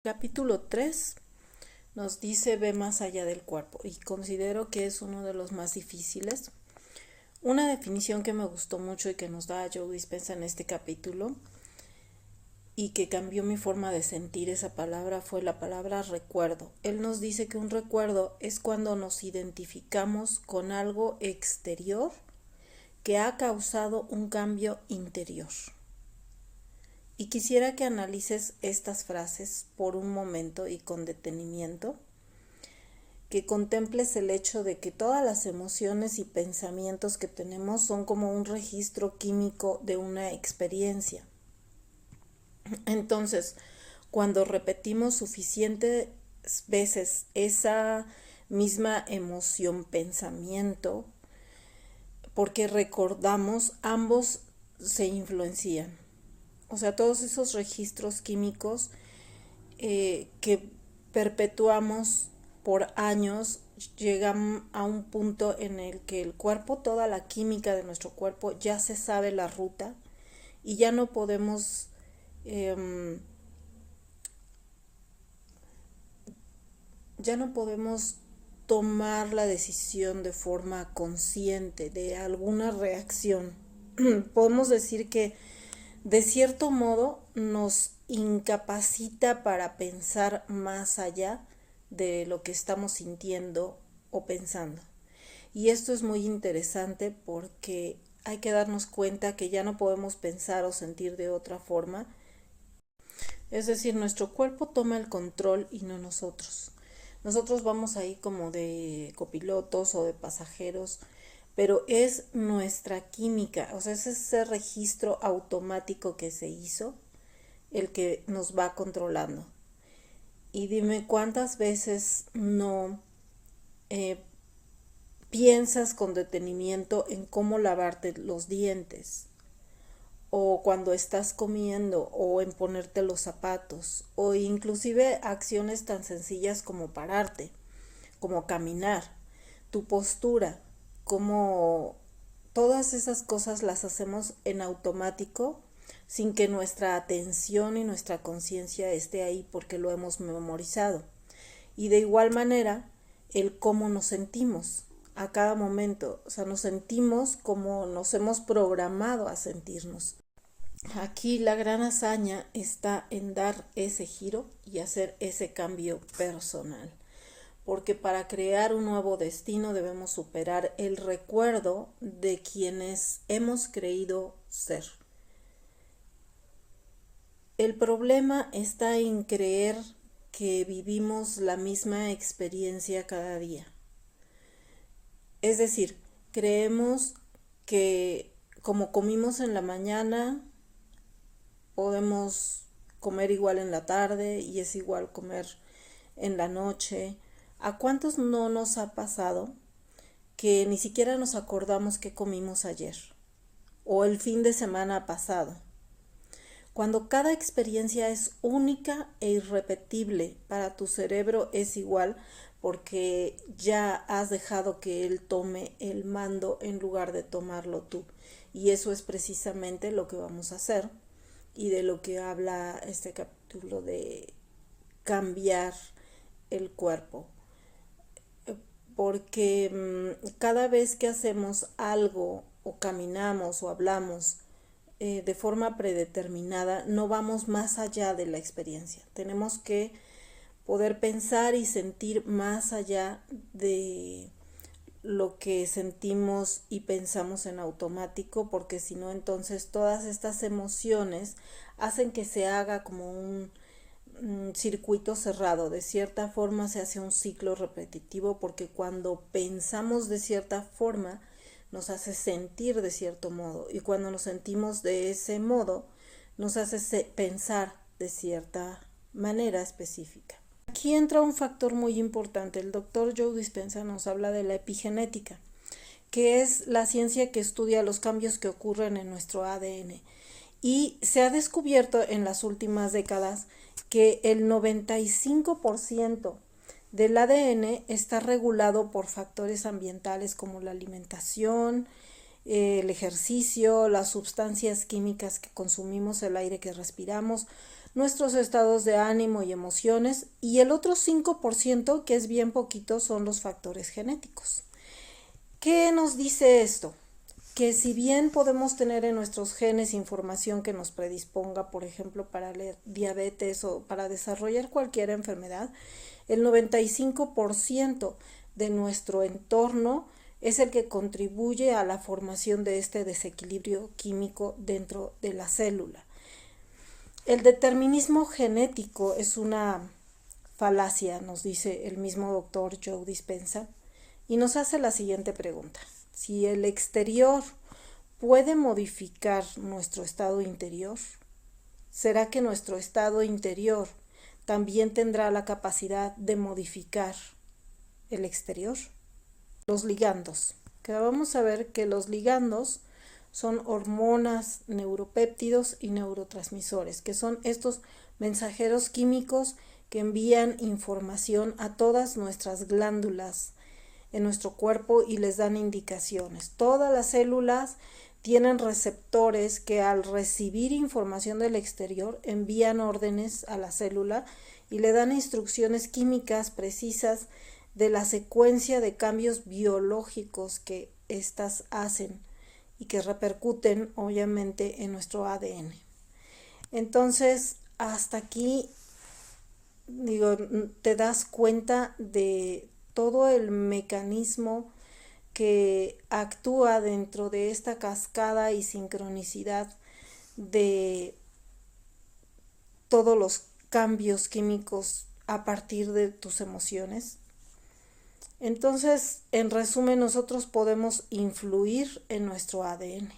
Capítulo 3 nos dice ve más allá del cuerpo y considero que es uno de los más difíciles. Una definición que me gustó mucho y que nos da Joe Dispenza en este capítulo y que cambió mi forma de sentir esa palabra fue la palabra recuerdo. Él nos dice que un recuerdo es cuando nos identificamos con algo exterior que ha causado un cambio interior. Y quisiera que analices estas frases por un momento y con detenimiento, que contemples el hecho de que todas las emociones y pensamientos que tenemos son como un registro químico de una experiencia. Entonces, cuando repetimos suficientes veces esa misma emoción, pensamiento, porque recordamos, ambos se influencian. O sea, todos esos registros químicos que perpetuamos por años llegan a un punto en el que el cuerpo, toda la química de nuestro cuerpo ya se sabe la ruta y ya no podemos tomar la decisión de forma consciente de alguna reacción. Podemos decir que de cierto modo nos incapacita para pensar más allá de lo que estamos sintiendo o pensando. Y esto es muy interesante porque hay que darnos cuenta que ya no podemos pensar o sentir de otra forma. Es decir, nuestro cuerpo toma el control y no nosotros. Nosotros vamos ahí como de copilotos o de pasajeros, pero es nuestra química, o sea, es ese registro automático que se hizo el que nos va controlando. Y dime cuántas veces no piensas con detenimiento en cómo lavarte los dientes, o cuando estás comiendo, o en ponerte los zapatos, o inclusive acciones tan sencillas como pararte, como caminar, tu postura, como todas esas cosas las hacemos en automático sin que nuestra atención y nuestra conciencia esté ahí porque lo hemos memorizado. Y de igual manera, el cómo nos sentimos a cada momento, o sea, nos sentimos como nos hemos programado a sentirnos. Aquí la gran hazaña está en dar ese giro y hacer ese cambio personal, porque para crear un nuevo destino debemos superar el recuerdo de quienes hemos creído ser. El problema está en creer que vivimos la misma experiencia cada día. Es decir, creemos que como comimos en la mañana, podemos comer igual en la tarde y es igual comer en la noche. ¿A cuántos no nos ha pasado que ni siquiera nos acordamos qué comimos ayer o el fin de semana pasado? Cuando cada experiencia es única e irrepetible, para tu cerebro es igual porque ya has dejado que él tome el mando en lugar de tomarlo tú. Y eso es precisamente lo que vamos a hacer y de lo que habla este capítulo de cambiar el cuerpo. Porque cada vez que hacemos algo o caminamos o hablamos de forma predeterminada, no vamos más allá de la experiencia. Tenemos que poder pensar y sentir más allá de lo que sentimos y pensamos en automático, porque si no, entonces todas estas emociones hacen que se haga como un circuito cerrado. De cierta forma se hace un ciclo repetitivo, porque cuando pensamos de cierta forma nos hace sentir de cierto modo, y cuando nos sentimos de ese modo nos hace pensar de cierta manera específica. Aquí entra un factor muy importante. El doctor Joe Dispenza nos habla de la epigenética, que es la ciencia que estudia los cambios que ocurren en nuestro ADN. Y se ha descubierto en las últimas décadas que el 95% del ADN está regulado por factores ambientales como la alimentación, el ejercicio, las sustancias químicas que consumimos, el aire que respiramos. nuestros estados de ánimo y emociones, y el otro 5%, que es bien poquito, son los factores genéticos. ¿Qué nos dice esto? Que si bien podemos tener en nuestros genes información que nos predisponga, por ejemplo, para la diabetes o para desarrollar cualquier enfermedad, el 95% de nuestro entorno es el que contribuye a la formación de este desequilibrio químico dentro de la célula. El determinismo genético es una falacia, nos dice el mismo doctor Joe Dispenza, y nos hace la siguiente pregunta: si el exterior puede modificar nuestro estado interior, ¿será que nuestro estado interior también tendrá la capacidad de modificar el exterior? Los ligandos. Que vamos a ver que los ligandos son hormonas, neuropéptidos y neurotransmisores, que son estos mensajeros químicos que envían información a todas nuestras glándulas en nuestro cuerpo y les dan indicaciones. Todas las células tienen receptores que al recibir información del exterior envían órdenes a la célula y le dan instrucciones químicas precisas de la secuencia de cambios biológicos que éstas hacen y que repercuten obviamente en nuestro ADN. Entonces, hasta aquí, te das cuenta de todo el mecanismo que actúa dentro de esta cascada y sincronicidad de todos los cambios químicos a partir de tus emociones. Entonces, en resumen, nosotros podemos influir en nuestro ADN.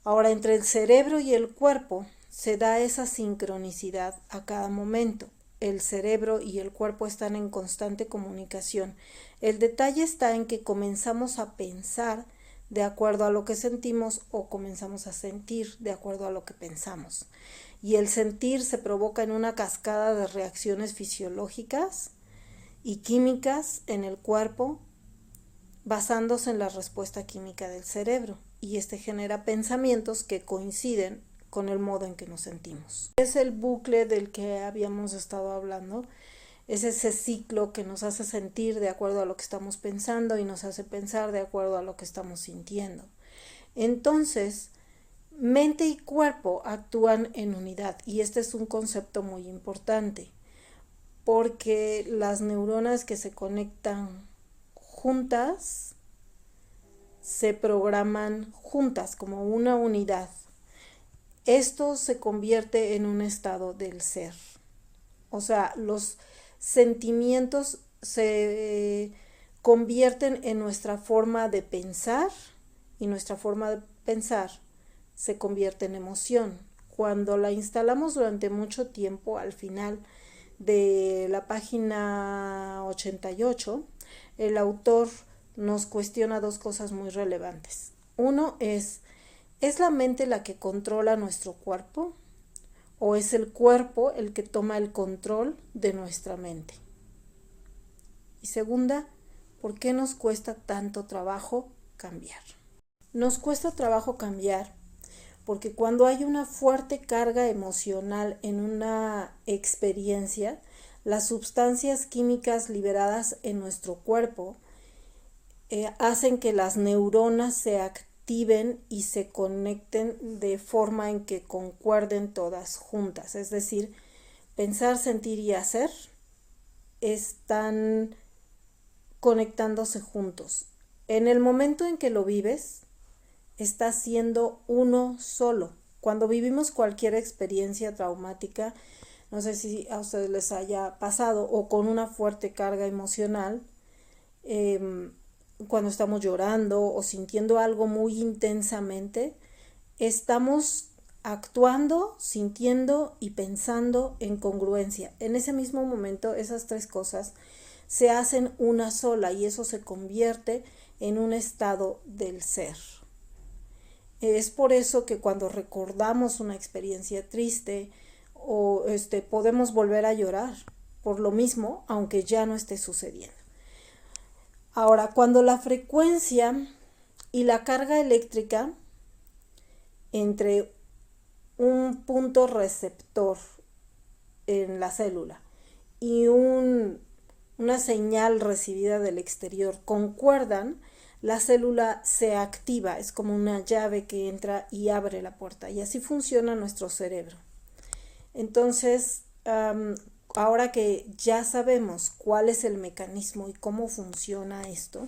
Ahora, entre el cerebro y el cuerpo se da esa sincronicidad a cada momento. El cerebro y el cuerpo están en constante comunicación. El detalle está en que comenzamos a pensar de acuerdo a lo que sentimos o comenzamos a sentir de acuerdo a lo que pensamos. Y el sentir se provoca en una cascada de reacciones fisiológicas y químicas en el cuerpo basándose en la respuesta química del cerebro, y este genera pensamientos que coinciden con el modo en que nos sentimos. Es el bucle del que habíamos estado hablando, es ese ciclo que nos hace sentir de acuerdo a lo que estamos pensando y nos hace pensar de acuerdo a lo que estamos sintiendo. Entonces, mente y cuerpo actúan en unidad, y este es un concepto muy importante, porque las neuronas que se conectan juntas se programan juntas como una unidad. Esto se convierte en un estado del ser. O sea, los sentimientos se convierten en nuestra forma de pensar y nuestra forma de pensar se convierte en emoción. Cuando la instalamos durante mucho tiempo, al final de la página 88, el autor nos cuestiona dos cosas muy relevantes. Uno ¿es la mente la que controla nuestro cuerpo o es el cuerpo el que toma el control de nuestra mente? Y segunda, ¿por qué nos cuesta tanto trabajo cambiar? Nos cuesta trabajo cambiar porque cuando hay una fuerte carga emocional en una experiencia, las sustancias químicas liberadas en nuestro cuerpo hacen que las neuronas se activen y se conecten de forma en que concuerden todas juntas. Es decir, pensar, sentir y hacer están conectándose juntos. En el momento en que lo vives, está siendo uno solo. Cuando vivimos cualquier experiencia traumática, no sé si a ustedes les haya pasado, o con una fuerte carga emocional, cuando estamos llorando o sintiendo algo muy intensamente, estamos actuando, sintiendo y pensando en congruencia. En ese mismo momento, esas tres cosas se hacen una sola y eso se convierte en un estado del ser. Es por eso que cuando recordamos una experiencia triste o podemos volver a llorar por lo mismo, aunque ya no esté sucediendo. Ahora, cuando la frecuencia y la carga eléctrica entre un punto receptor en la célula y una señal recibida del exterior concuerdan, la célula se activa, es como una llave que entra y abre la puerta, y así funciona nuestro cerebro. Entonces, ahora que ya sabemos cuál es el mecanismo y cómo funciona esto,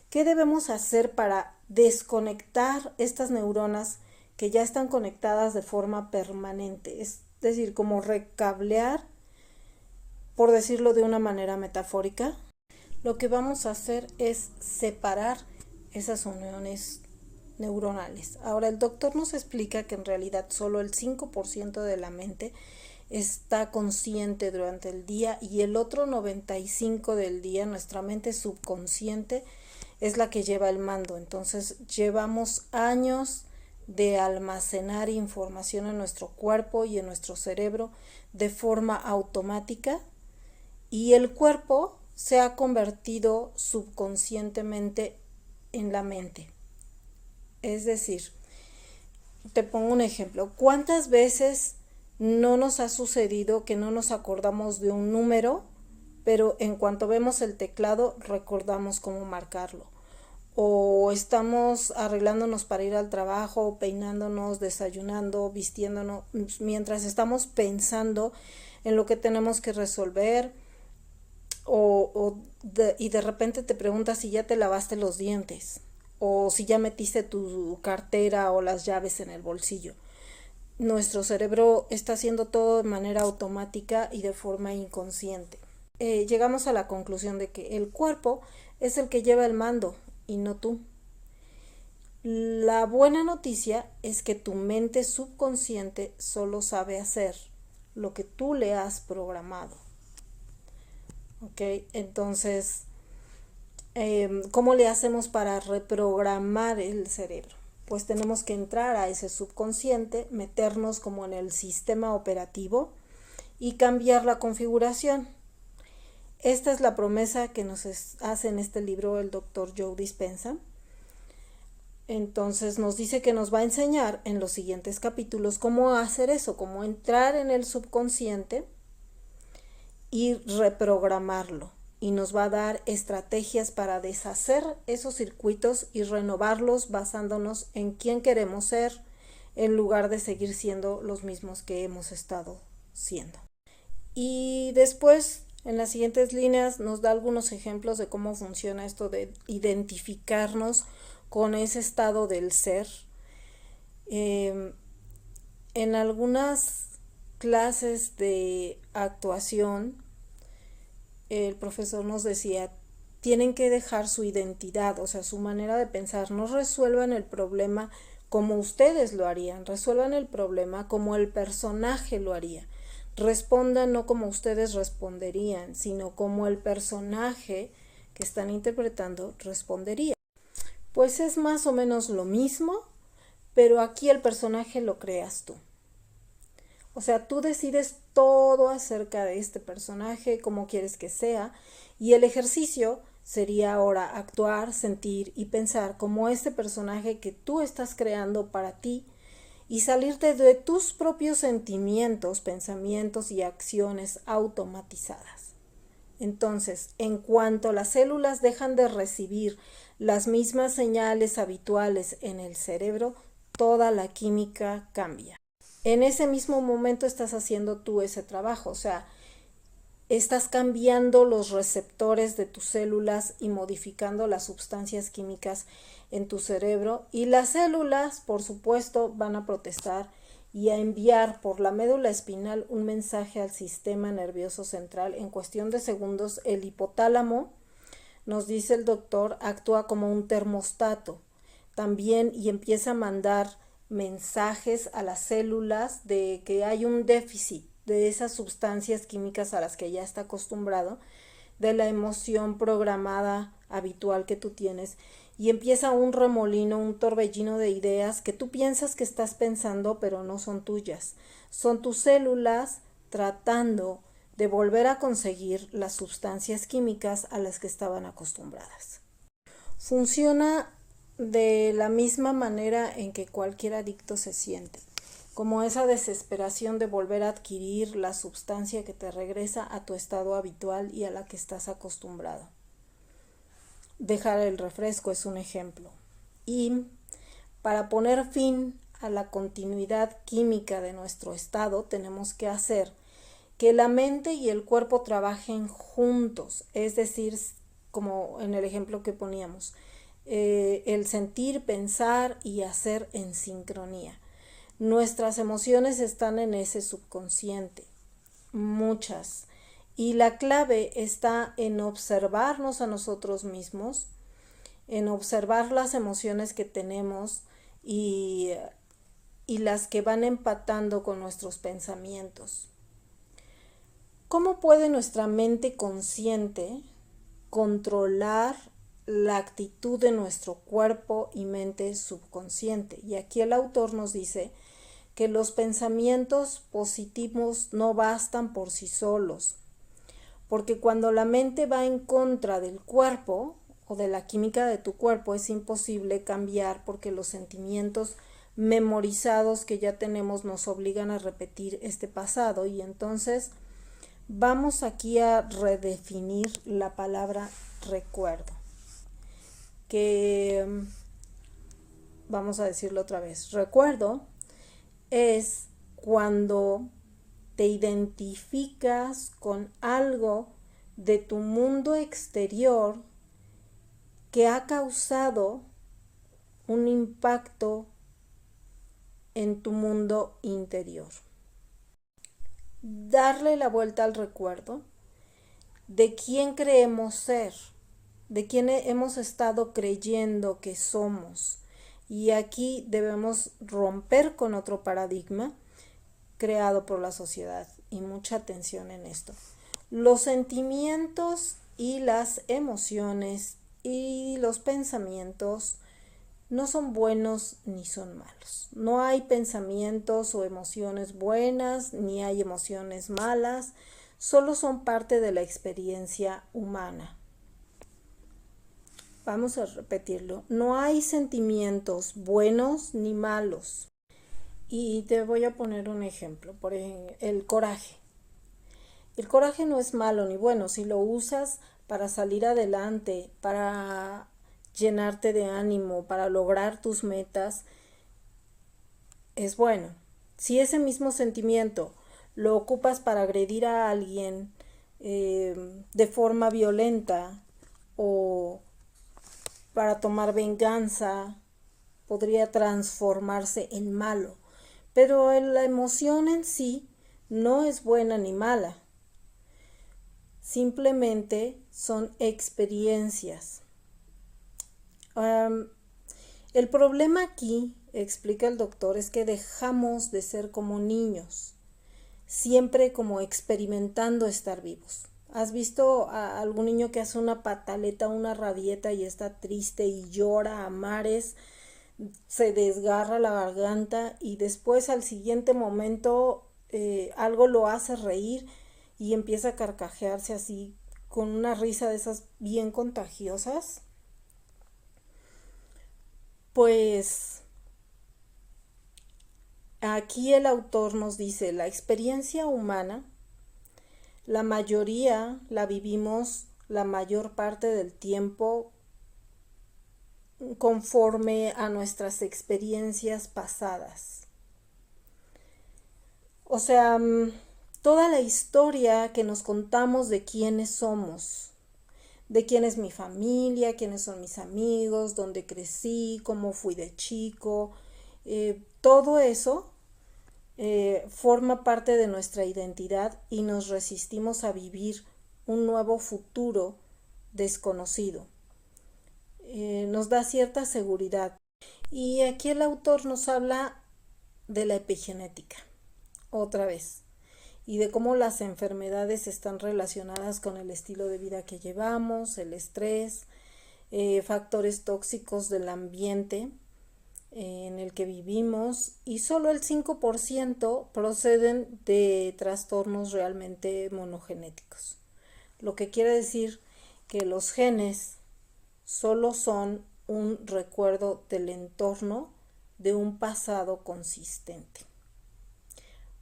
¿qué debemos hacer para desconectar estas neuronas que ya están conectadas de forma permanente? Es decir, como recablear, por decirlo de una manera metafórica. Lo que vamos a hacer es separar esas uniones neuronales. Ahora, el doctor nos explica que en realidad solo el 5% de la mente está consciente durante el día, y el otro 95% del día, nuestra mente subconsciente, es la que lleva el mando. Entonces, llevamos años de almacenar información en nuestro cuerpo y en nuestro cerebro de forma automática, y el cuerpo se ha convertido subconscientemente en la mente. Es decir, te pongo un ejemplo. ¿Cuántas veces no nos ha sucedido que no nos acordamos de un número, pero en cuanto vemos el teclado recordamos cómo marcarlo? O estamos arreglándonos para ir al trabajo, peinándonos, desayunando, vistiéndonos, mientras estamos pensando en lo que tenemos que resolver, y de repente te preguntas si ya te lavaste los dientes, o si ya metiste tu cartera o las llaves en el bolsillo. Nuestro cerebro está haciendo todo de manera automática y de forma inconsciente. Llegamos a la conclusión de que el cuerpo es el que lleva el mando y no tú. La buena noticia es que tu mente subconsciente solo sabe hacer lo que tú le has programado. ¿Ok? Entonces, ¿cómo le hacemos para reprogramar el cerebro? Pues tenemos que entrar a ese subconsciente, meternos como en el sistema operativo y cambiar la configuración. Esta es la promesa que nos hace en este libro el doctor Joe Dispenza. Entonces nos dice que nos va a enseñar en los siguientes capítulos cómo hacer eso, cómo entrar en el subconsciente y reprogramarlo. Y nos va a dar estrategias para deshacer esos circuitos y renovarlos basándonos en quién queremos ser, en lugar de seguir siendo los mismos que hemos estado siendo. Y después, en las siguientes líneas, nos da algunos ejemplos de cómo funciona esto de identificarnos con ese estado del ser. En algunas clases de actuación, el profesor nos decía, tienen que dejar su identidad, o sea, su manera de pensar. No resuelvan el problema como ustedes lo harían, resuelvan el problema como el personaje lo haría. Respondan no como ustedes responderían, sino como el personaje que están interpretando respondería. Pues es más o menos lo mismo, pero aquí el personaje lo creas tú. O sea, tú decides todo acerca de este personaje, cómo quieres que sea, y el ejercicio sería ahora actuar, sentir y pensar como este personaje que tú estás creando para ti, y salirte de tus propios sentimientos, pensamientos y acciones automatizadas. Entonces, en cuanto las células dejan de recibir las mismas señales habituales en el cerebro, toda la química cambia. En ese mismo momento estás haciendo tú ese trabajo, o sea, estás cambiando los receptores de tus células y modificando las sustancias químicas en tu cerebro, y las células, por supuesto, van a protestar y a enviar por la médula espinal un mensaje al sistema nervioso central. En cuestión de segundos, el hipotálamo, nos dice el doctor, actúa como un termostato también y empieza a mandar mensajes a las células de que hay un déficit de esas sustancias químicas a las que ya está acostumbrado, de la emoción programada habitual que tú tienes, y empieza un remolino, un torbellino de ideas que tú piensas que estás pensando, pero no son tuyas. Son tus células tratando de volver a conseguir las sustancias químicas a las que estaban acostumbradas. Funciona de la misma manera en que cualquier adicto se siente. como esa desesperación de volver a adquirir la sustancia que te regresa a tu estado habitual y a la que estás acostumbrado. Dejar el refresco es un ejemplo. Y para poner fin a la continuidad química de nuestro estado, tenemos que hacer que la mente y el cuerpo trabajen juntos, es decir, como en el ejemplo que poníamos, el sentir, pensar y hacer en sincronía. Nuestras emociones están en ese subconsciente, muchas, y la clave está en observarnos a nosotros mismos, en observar las emociones que tenemos y las que van empatando con nuestros pensamientos. ¿Cómo puede nuestra mente consciente controlar la actitud de nuestro cuerpo y mente subconsciente? Y aquí el autor nos dice que los pensamientos positivos no bastan por sí solos, porque cuando la mente va en contra del cuerpo o de la química de tu cuerpo, es imposible cambiar porque los sentimientos memorizados que ya tenemos nos obligan a repetir este pasado. Y entonces vamos aquí a redefinir la palabra recuerdo, que vamos a decirlo otra vez. Recuerdo es cuando te identificas con algo de tu mundo exterior que ha causado un impacto en tu mundo interior. Darle la vuelta al recuerdo de quién creemos ser, de quién hemos estado creyendo que somos. Y aquí debemos romper con otro paradigma creado por la sociedad, y mucha atención en esto. Los sentimientos y las emociones y los pensamientos no son buenos ni son malos. No hay pensamientos o emociones buenas ni hay emociones malas, solo son parte de la experiencia humana. Vamos a repetirlo. No hay sentimientos buenos ni malos. Y te voy a poner un ejemplo, por ejemplo, el coraje. El coraje no es malo ni bueno si lo usas para salir adelante, para llenarte de ánimo, para lograr tus metas, es bueno. Si ese mismo sentimiento lo ocupas para agredir a alguien de forma violenta o para tomar venganza, podría transformarse en malo. Pero la emoción en sí no es buena ni mala. Simplemente son experiencias. El problema aquí, explica el doctor, es que dejamos de ser como niños, siempre como experimentando estar vivos. ¿Has visto a algún niño que hace una pataleta, una rabieta y está triste y llora a mares, se desgarra la garganta y después al siguiente momento algo lo hace reír y empieza a carcajearse así con una risa de esas bien contagiosas? Pues aquí el autor nos dice, la experiencia humana, la mayoría la vivimos la mayor parte del tiempo conforme a nuestras experiencias pasadas. O sea, toda la historia que nos contamos de quiénes somos, de quién es mi familia, quiénes son mis amigos, dónde crecí, cómo fui de chico, todo eso forma parte de nuestra identidad y nos resistimos a vivir un nuevo futuro desconocido. Nos da cierta seguridad. Y aquí el autor nos habla de la epigenética, otra vez, y de cómo las enfermedades están relacionadas con el estilo de vida que llevamos, el estrés, factores tóxicos del ambiente en el que vivimos, y solo el 5% proceden de trastornos realmente monogenéticos. Lo que quiere decir que los genes solo son un recuerdo del entorno de un pasado consistente.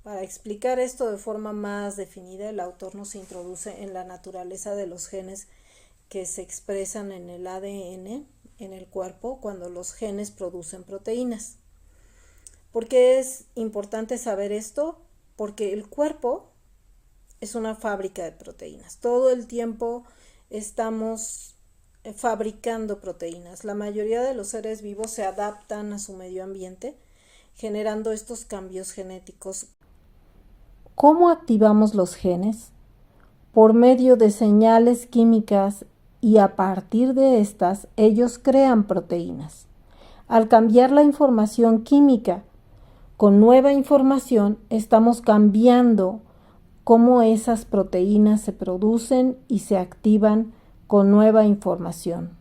Para explicar esto de forma más definida, el autor nos introduce en la naturaleza de los genes que se expresan en el ADN en el cuerpo cuando los genes producen proteínas. ¿Por qué es importante saber esto? Porque el cuerpo es una fábrica de proteínas. Todo el tiempo estamos fabricando proteínas. La mayoría de los seres vivos se adaptan a su medio ambiente, generando estos cambios genéticos. ¿Cómo activamos los genes? Por medio de señales químicas y a partir de estas ellos crean proteínas. Al cambiar la información química con nueva información, estamos cambiando cómo esas proteínas se producen y se activan con nueva información.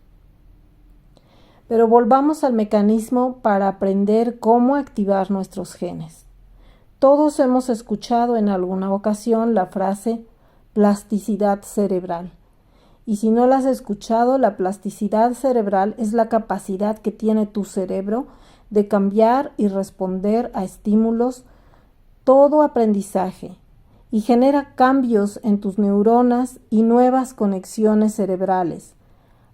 Pero volvamos al mecanismo para aprender cómo activar nuestros genes. Todos hemos escuchado en alguna ocasión la frase plasticidad cerebral. Y si no la has escuchado, la plasticidad cerebral es la capacidad que tiene tu cerebro de cambiar y responder a estímulos, todo aprendizaje, y genera cambios en tus neuronas y nuevas conexiones cerebrales.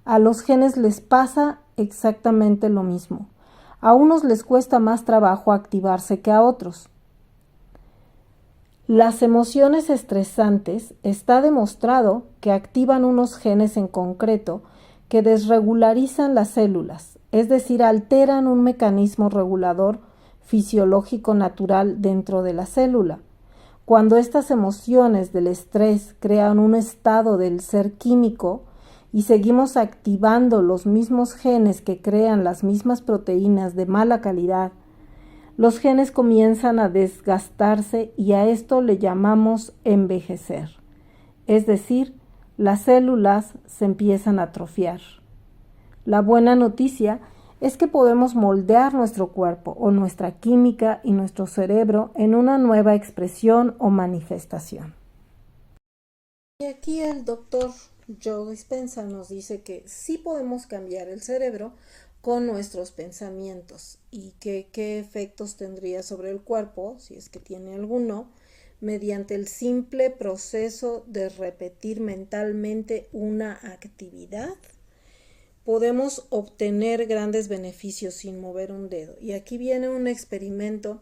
A los genes les pasa exactamente lo mismo. A unos les cuesta más trabajo activarse que a otros. Las emociones estresantes está demostrado que activan unos genes en concreto que desregularizan las células, es decir, alteran un mecanismo regulador fisiológico natural dentro de la célula. Cuando estas emociones del estrés crean un estado del ser químico y seguimos activando los mismos genes que crean las mismas proteínas de mala calidad, los genes comienzan a desgastarse y a esto le llamamos envejecer. Es decir, las células se empiezan a atrofiar. La buena noticia es que podemos moldear nuestro cuerpo o nuestra química y nuestro cerebro en una nueva expresión o manifestación. Y aquí el doctor Joe Dispenza nos dice que sí podemos cambiar el cerebro con nuestros pensamientos y qué efectos tendría sobre el cuerpo, si es que tiene alguno, mediante el simple proceso de repetir mentalmente una actividad. Podemos obtener grandes beneficios sin mover un dedo. Y aquí viene un experimento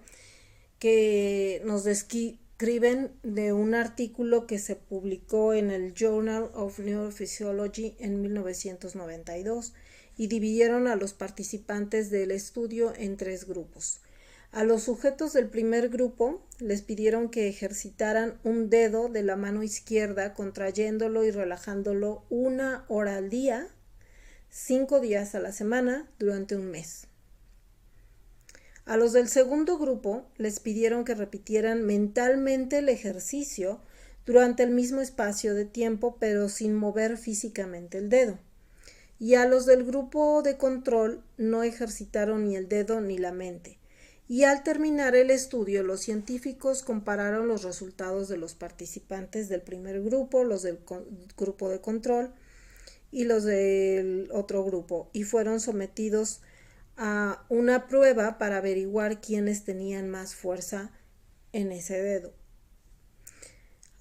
que nos describen de un artículo que se publicó en el Journal of Neurophysiology en 1992 y dividieron a los participantes del estudio en 3 grupos. A los sujetos del primer grupo les pidieron que ejercitaran un dedo de la mano izquierda contrayéndolo y relajándolo 1 hora al día, 5 días a la semana durante un mes. A los del segundo grupo les pidieron que repitieran mentalmente el ejercicio durante el mismo espacio de tiempo, pero sin mover físicamente el dedo. Y a los del grupo de control no ejercitaron ni el dedo ni la mente. Y al terminar el estudio, los científicos compararon los resultados de los participantes del primer grupo, los del grupo de control y los del otro grupo, y fueron sometidos a una prueba para averiguar quiénes tenían más fuerza en ese dedo.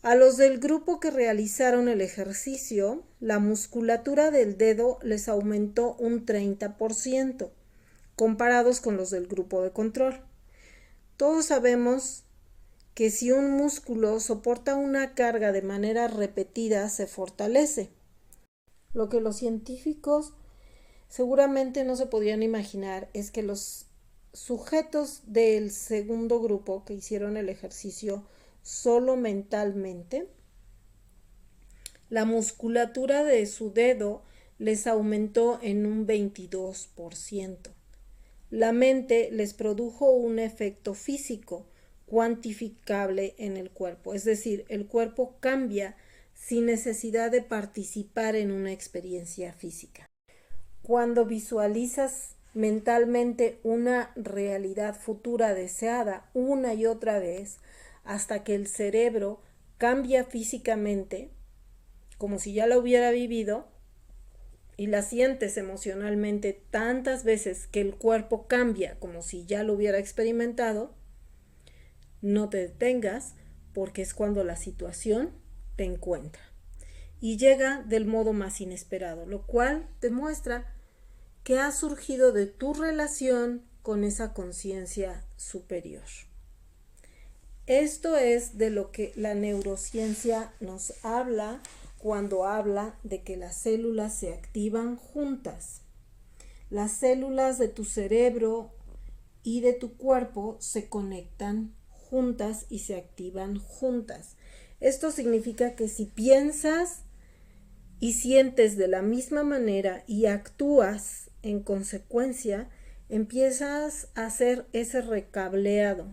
A los del grupo que realizaron el ejercicio, la musculatura del dedo les aumentó un 30%, comparados con los del grupo de control. Todos sabemos que si un músculo soporta una carga de manera repetida, se fortalece. Lo que los científicos seguramente no se podían imaginar es que los sujetos del segundo grupo que hicieron el ejercicio solo mentalmente, la musculatura de su dedo les aumentó en un 22%. La mente les produjo un efecto físico cuantificable en el cuerpo, es decir, el cuerpo cambia sin necesidad de participar en una experiencia física. Cuando visualizas mentalmente una realidad futura deseada una y otra vez, hasta que el cerebro cambia físicamente, como si ya la hubiera vivido, y la sientes emocionalmente tantas veces que el cuerpo cambia como si ya lo hubiera experimentado, No te detengas porque es cuando la situación te encuentra. Y llega del modo más inesperado, lo cual demuestra que ha surgido de tu relación con esa conciencia superior. Esto es de lo que la neurociencia nos habla cuando habla de que las células se activan juntas. Las células de tu cerebro y de tu cuerpo se conectan juntas y se activan juntas. Esto significa que si piensas y sientes de la misma manera y actúas en consecuencia, empiezas a hacer ese recableado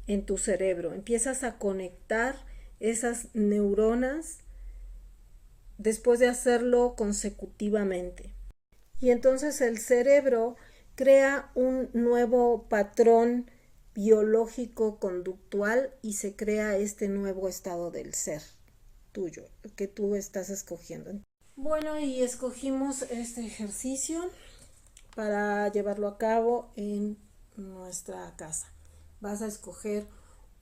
en tu cerebro, empiezas a conectar esas neuronas después de hacerlo consecutivamente. Y entonces el cerebro crea un nuevo patrón biológico conductual y se crea este nuevo estado del ser tuyo, que tú estás escogiendo. Bueno, y escogimos este ejercicio para llevarlo a cabo en nuestra casa. Vas a escoger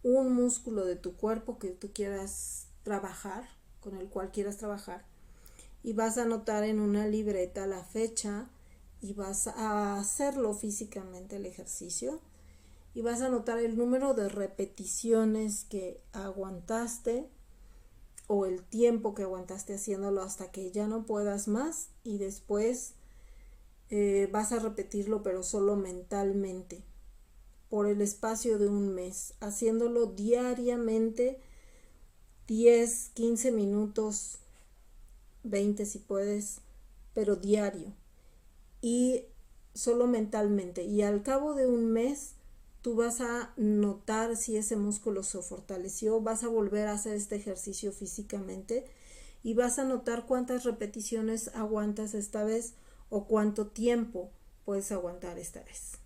un músculo de tu cuerpo que tú quieras trabajar, con el cual quieras trabajar, y vas a anotar en una libreta la fecha y vas a hacerlo físicamente el ejercicio y vas a anotar el número de repeticiones que aguantaste o el tiempo que aguantaste haciéndolo hasta que ya no puedas más, y después vas a repetirlo pero solo mentalmente por el espacio de un mes, haciéndolo diariamente 10, 15 minutos, 20 si puedes, pero diario y solo mentalmente. Y al cabo de un mes tú vas a notar si ese músculo se fortaleció, vas a volver a hacer este ejercicio físicamente y vas a notar cuántas repeticiones aguantas esta vez o cuánto tiempo puedes aguantar esta vez.